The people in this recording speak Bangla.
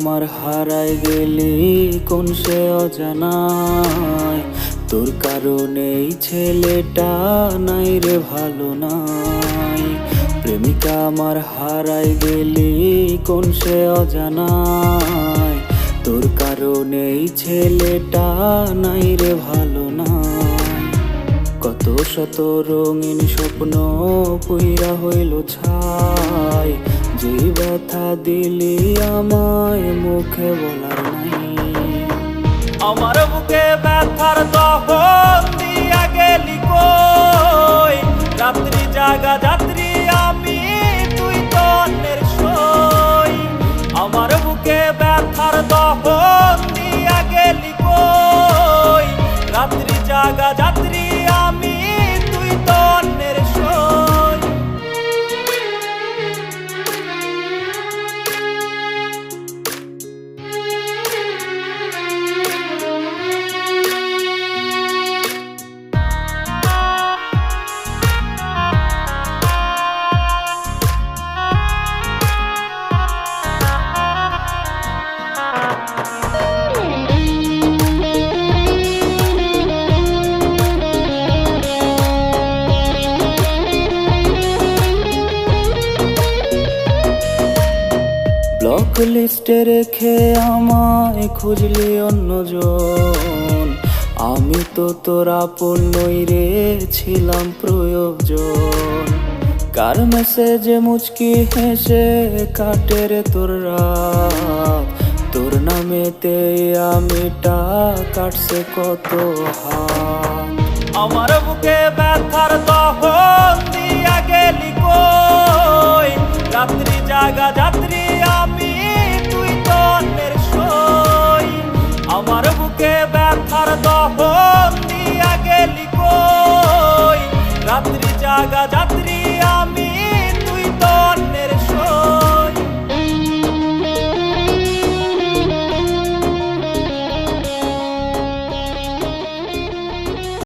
আমার হারাই গেলি কোন সে অজানায়, তোর কারণে এই ছেলেটা নাই রে ভালো নাই। প্রেমিকা আমার হারাই গেলি কোন সে অজানায়, তোর কারণে এই ছেলেটা নাই রে ভালো নাই। কত শত রঙিন স্বপ্ন পুইরা হইল ছাই, যে ব্যথা দিলি আমায় মুখে বলার নাই। আমার বুকে ব্যথার দহন দিয়া গেলি কই, রাত্রি জাগা যাত্রী আমি তুই তো অন্যের সই। আমার বুকে ব্যথার দহন দিয়া গেলি কই, রাত্রি জাগা যাত্রী আমি তুই তো অন্যের সই। ব্লক লিস্টে রেখে আমায় খুঁজলি অন্যজন, আমি তো তোর আপন নই রে, ছিলাম প্রয়োজন। কার মেসেজে মুচকি হেসে কাটে রে তোর রাত, তোর নামেতে আমিটা কাটছে কত হাত। আমার বুকে ব্যথার দহন দিয়া গেলি কই, রাত্রি জাগা যাত্রী আমি তুই তো অন্যের সই। আমার বুকে ব্যথার দহন দিয়া